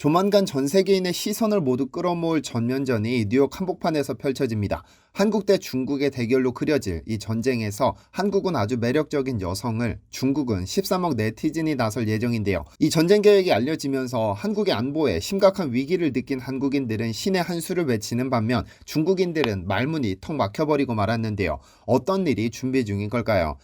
조만간 전 세계인의 시선을 모두 끌어모을 전면전이 뉴욕 한복판에서 펼쳐집니다. 한국 대 중국의 대결로 그려질 이 전쟁에서 한국은 아주 매력적인 여성을, 중국은 13억 네티즌이 나설 예정인데요. 이 전쟁 계획이 알려지면서 한국의 안보에 심각한 위기를 느낀 한국인들은 신의 한 수를 외치는 반면 중국인들은 말문이 턱 막혀버리고 말았는데요. 어떤 일이 준비 중인 걸까요?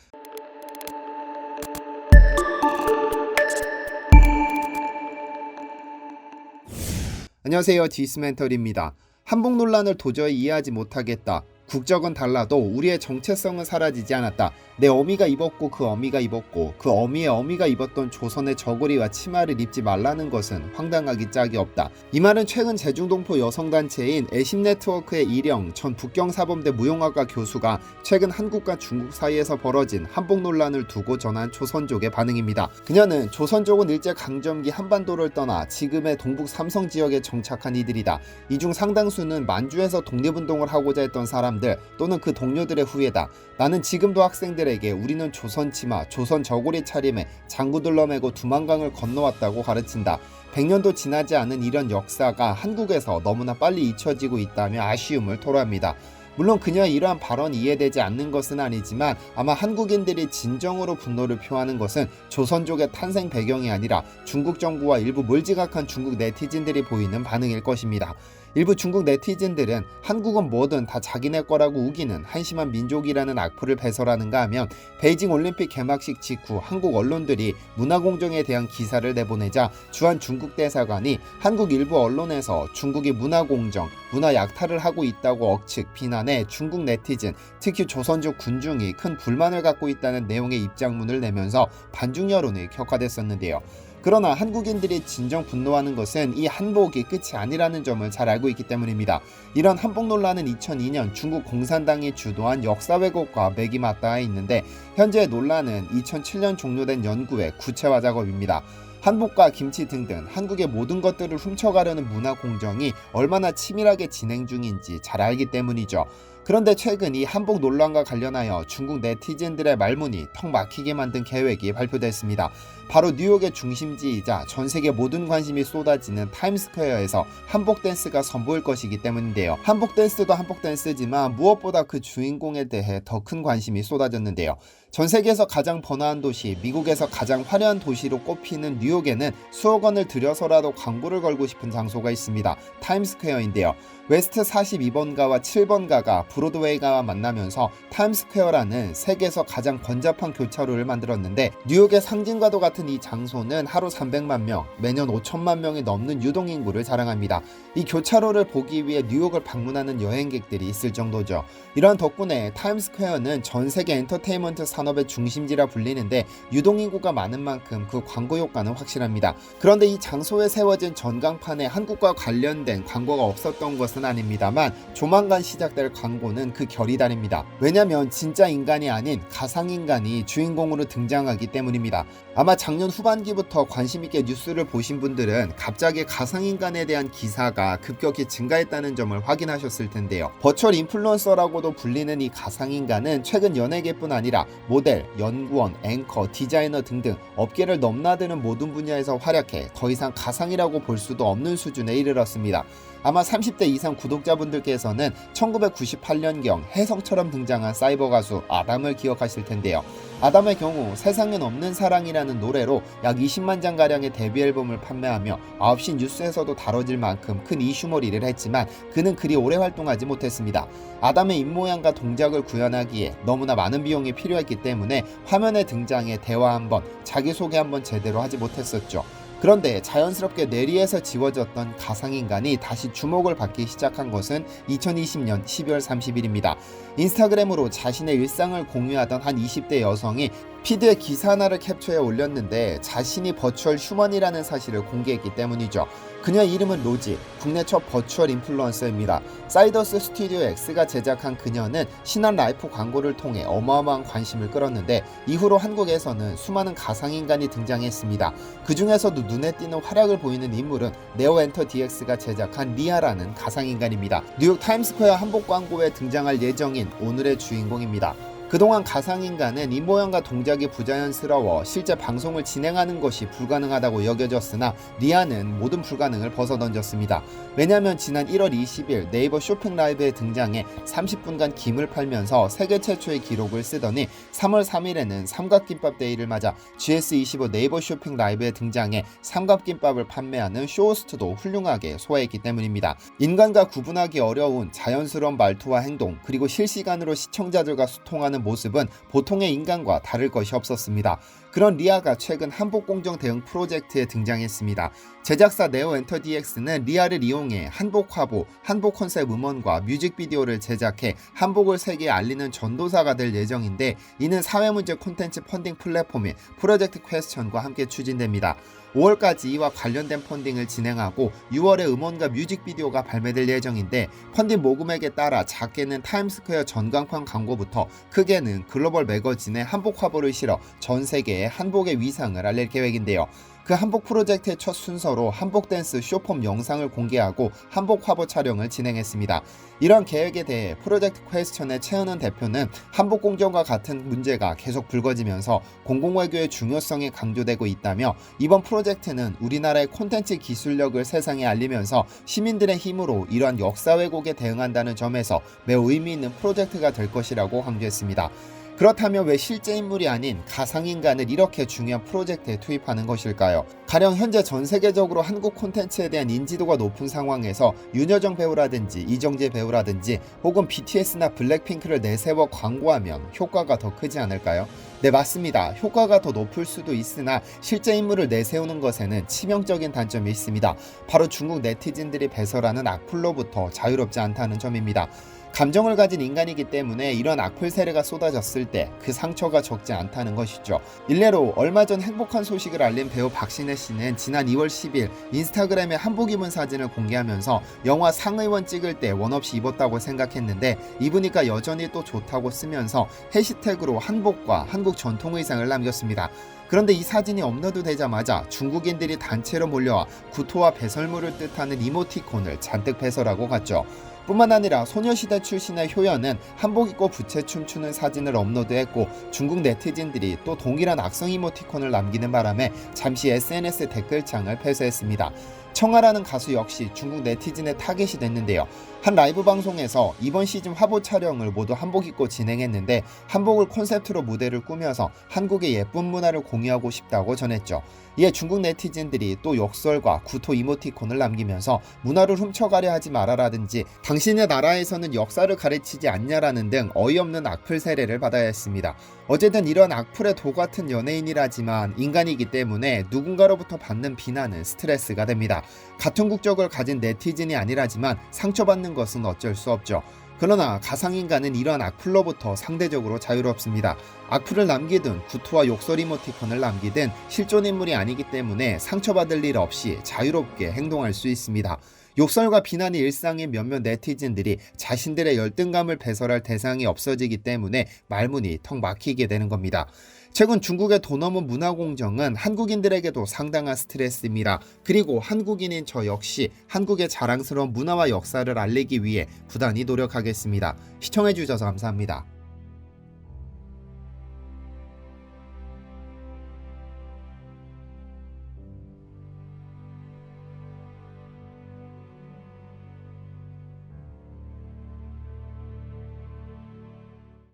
안녕하세요. 디스멘털입니다. 한복 논란을 도저히 이해하지 못하겠다. 국적은 달라도 우리의 정체성은 사라지지 않았다. 내 어미가 입었고 그 어미가 입었고 그 어미의 어미가 입었던 조선의 저고리와 치마를 입지 말라는 것은 황당하기 짝이 없다. 이 말은 최근 제중동포 여성단체인 애심네트워크의 이령 전 북경사범대 무용학과 교수가 최근 한국과 중국 사이에서 벌어진 한복 논란을 두고 전한 조선족의 반응입니다. 그녀는 조선족은 일제강점기 한반도를 떠나 지금의 동북 삼성 지역에 정착한 이들이다. 이 중 상당수는 만주에서 독립운동을 하고자 했던 사람들 또는 그 동료들의 후예다. 나는 지금도 학생들에게 우리는 조선 치마, 조선 저고리 차림에 장구 둘러매고 두만강을 건너왔다고 가르친다. 100년도 지나지 않은 이런 역사가 한국에서 너무나 빨리 잊혀지고 있다며 아쉬움을 토로합니다. 물론 그녀의 이러한 발언이 이해되지 않는 것은 아니지만 아마 한국인들이 진정으로 분노를 표하는 것은 조선족의 탄생 배경이 아니라 중국 정부와 일부 몰지각한 중국 네티즌들이 보이는 반응일 것입니다. 일부 중국 네티즌들은 한국은 뭐든 다 자기네 거라고 우기는 한심한 민족이라는 악플을 배설하는가 하면 베이징 올림픽 개막식 직후 한국 언론들이 문화공정에 대한 기사를 내보내자 주한 중국 대사관이 한국 일부 언론에서 중국이 문화공정, 문화 약탈을 하고 있다고 억측 비난해 중국 네티즌, 특히 조선족 군중이 큰 불만을 갖고 있다는 내용의 입장문을 내면서 반중 여론이 격화됐었는데요. 그러나 한국인들이 진정 분노하는 것은 이 한복이 끝이 아니라는 점을 잘 알고 있기 때문입니다. 이런 한복 논란은 2002년 중국 공산당이 주도한 역사 왜곡과 맥이 맞닿아 있는데 현재 논란은 2007년 종료된 연구의 구체화 작업입니다. 한복과 김치 등등 한국의 모든 것들을 훔쳐가려는 문화 공정이 얼마나 치밀하게 진행 중인지 잘 알기 때문이죠. 그런데 최근 이 한복 논란과 관련하여 중국 네티즌들의 말문이 턱 막히게 만든 계획이 발표됐습니다. 바로 뉴욕의 중심지이자 전 세계 모든 관심이 쏟아지는 타임스퀘어에서 한복 댄스가 선보일 것이기 때문인데요. 한복 댄스도 한복 댄스지만 무엇보다 그 주인공에 대해 더 큰 관심이 쏟아졌는데요. 전 세계에서 가장 번화한 도시, 미국에서 가장 화려한 도시로 꼽히는 뉴욕에는 수억 원을 들여서라도 광고를 걸고 싶은 장소가 있습니다. 타임스퀘어인데요. 웨스트 42번가와 7번가가 브로드웨이가와 만나면서 타임스퀘어라는 세계에서 가장 번잡한 교차로를 만들었는데 뉴욕의 상징과도 같은 이 장소는 하루 300만 명, 매년 5천만 명이 넘는 유동인구를 자랑합니다. 이 교차로를 보기 위해 뉴욕을 방문하는 여행객들이 있을 정도죠. 이러한 덕분에 타임스퀘어는 전 세계 엔터테인먼트 산업의 중심지라 불리는데 유동인구가 많은 만큼 그 광고 효과는 확실합니다. 그런데 이 장소에 세워진 전광판에 한국과 관련된 광고가 없었던 것은 아닙니다만 조만간 시작될 광고는 그 결이 다릅니다. 왜냐면 진짜 인간이 아닌 가상인간이 주인공으로 등장하기 때문입니다. 아마 작년 후반기부터 관심있게 뉴스를 보신 분들은 갑자기 가상인간에 대한 기사가 급격히 증가했다는 점을 확인하셨을 텐데요. 버추얼 인플루언서라고도 불리는 이 가상인간은 최근 연예계뿐 아니라 모델, 연구원, 앵커, 디자이너 등등 업계를 넘나드는 모든 분야에서 활약해 더 이상 가상이라고 볼 수도 없는 수준에 이르렀습니다. 아마 30대 이상 구독자분들께서는 1998년경 혜성처럼 등장한 사이버 가수 아담을 기억하실 텐데요. 아담의 경우 세상엔 없는 사랑이라는 노래로 약 20만 장가량의 데뷔 앨범을 판매하며 9시 뉴스에서도 다뤄질 만큼 큰 이슈몰이를 했지만 그는 그리 오래 활동하지 못했습니다. 아담의 입모양과 동작을 구현하기에 너무나 많은 비용이 필요했기 때문에 화면에 등장해 대화 한번, 자기소개 한번 제대로 하지 못했었죠. 그런데 자연스럽게 내리에서 지워졌던 가상인간이 다시 주목을 받기 시작한 것은 2020년 12월 30일입니다. 인스타그램으로 자신의 일상을 공유하던 한 20대 여성이 피드에 기사 하나를 캡처해 올렸는데 자신이 버추얼 휴먼이라는 사실을 공개했기 때문이죠. 그녀의 이름은 로지, 국내 첫 버추얼 인플루언서입니다. 사이더스 스튜디오 X가 제작한 그녀는 신한 라이프 광고를 통해 어마어마한 관심을 끌었는데 이후로 한국에서는 수많은 가상인간이 등장했습니다. 그 중에서도 눈에 띄는 활약을 보이는 인물은 네오엔터 DX가 제작한 리아라는 가상인간입니다. 뉴욕 타임스퀘어 한복 광고에 등장할 예정인 오늘의 주인공입니다. 그동안 가상인간은 입모양과 동작이 부자연스러워 실제 방송을 진행하는 것이 불가능하다고 여겨졌으나 리아는 모든 불가능을 벗어던졌습니다. 왜냐하면 지난 1월 20일 네이버 쇼핑 라이브에 등장해 30분간 김을 팔면서 세계 최초의 기록을 쓰더니 3월 3일에는 삼각김밥 데이를 맞아 GS25 네이버 쇼핑 라이브에 등장해 삼각김밥을 판매하는 쇼호스트도 훌륭하게 소화했기 때문입니다. 인간과 구분하기 어려운 자연스러운 말투와 행동, 그리고 실시간으로 시청자들과 소통하는 모습은 보통의 인간과 다를 것이 없었습니다. 그런 리아가 최근 한복공정 대응 프로젝트에 등장했습니다. 제작사 네오엔터DX는 리아를 이용해 한복 화보, 한복 컨셉 음원과 뮤직비디오를 제작해 한복을 세계에 알리는 전도사가 될 예정인데, 이는 사회문제 콘텐츠 펀딩 플랫폼인 프로젝트 퀘스천과 함께 추진됩니다. 5월까지 이와 관련된 펀딩을 진행하고 6월에 음원과 뮤직비디오가 발매될 예정인데, 펀딩 모금액에 따라 작게는 타임스퀘어 전광판 광고부터 크게는 글로벌 매거진에 한복 화보를 실어 전 세계에 한복의 위상을 알릴 계획인데요. 그 한복 프로젝트의 첫 순서로 한복 댄스 쇼폼 영상을 공개하고 한복 화보 촬영을 진행했습니다. 이런 계획에 대해 프로젝트 퀘스천의 최은원 대표는 한복 공정과 같은 문제가 계속 불거지면서 공공외교의 중요성이 강조되고 있다며, 이번 프로젝트는 우리나라의 콘텐츠 기술력을 세상에 알리면서 시민들의 힘으로 이러한 역사 왜곡에 대응한다는 점에서 매우 의미 있는 프로젝트가 될 것이라고 강조했습니다. 그렇다면 왜 실제 인물이 아닌 가상인간을 이렇게 중요한 프로젝트에 투입하는 것일까요? 가령 현재 전 세계적으로 한국 콘텐츠에 대한 인지도가 높은 상황에서 윤여정 배우라든지 이정재 배우라든지 혹은 BTS나 블랙핑크를 내세워 광고하면 효과가 더 크지 않을까요? 네, 맞습니다. 효과가 더 높을 수도 있으나 실제 인물을 내세우는 것에는 치명적인 단점이 있습니다. 바로 중국 네티즌들이 배설하는 악플로부터 자유롭지 않다는 점입니다. 감정을 가진 인간이기 때문에 이런 악플 세례가 쏟아졌을 때 그 상처가 적지 않다는 것이죠. 일례로 얼마 전 행복한 소식을 알린 배우 박신혜 씨는 지난 2월 10일 인스타그램에 한복 입은 사진을 공개하면서 영화 상의원 찍을 때 원 없이 입었다고 생각했는데 입으니까 여전히 또 좋다고 쓰면서 해시태그로 한복과 한국 전통 의상을 남겼습니다. 그런데 이 사진이 업로드되자마자 중국인들이 단체로 몰려와 구토와 배설물을 뜻하는 이모티콘을 잔뜩 배설하고 갔죠. 뿐만 아니라 소녀시대 출신의 효연은 한복 입고 부채 춤추는 사진을 업로드했고, 중국 네티즌들이 또 동일한 악성 이모티콘을 남기는 바람에 잠시 SNS 댓글창을 폐쇄했습니다. 청아라는 가수 역시 중국 네티즌의 타겟이 됐는데요. 한 라이브 방송에서 이번 시즌 화보 촬영을 모두 한복 입고 진행했는데 한복을 콘셉트로 무대를 꾸며서 한국의 예쁜 문화를 공유하고 싶다고 전했죠. 이에 중국 네티즌들이 또 욕설과 구토 이모티콘을 남기면서 문화를 훔쳐가려 하지 말아라든지 당신의 나라에서는 역사를 가르치지 않냐라는 등 어이없는 악플 세례를 받아야 했습니다. 어쨌든 이런 악플의 도 같은 연예인이라지만 인간이기 때문에 누군가로부터 받는 비난은 스트레스가 됩니다. 같은 국적을 가진 네티즌이 아니라지만 상처받는 것은 어쩔 수 없죠. 그러나 가상인간은 이러한 악플로부터 상대적으로 자유롭습니다. 악플을 남기든 구토와 욕설 이모티콘을 남기든 실존 인물이 아니기 때문에 상처받을 일 없이 자유롭게 행동할 수 있습니다. 욕설과 비난이 일상인 몇몇 네티즌들이 자신들의 열등감을 배설할 대상이 없어지기 때문에 말문이 턱 막히게 되는 겁니다. 최근 중국의 돈 없는 문화공정은 한국인들에게도 상당한 스트레스입니다. 그리고 한국인인 저 역시 한국의 자랑스러운 문화와 역사를 알리기 위해 부단히 노력하겠습니다. 시청해주셔서 감사합니다.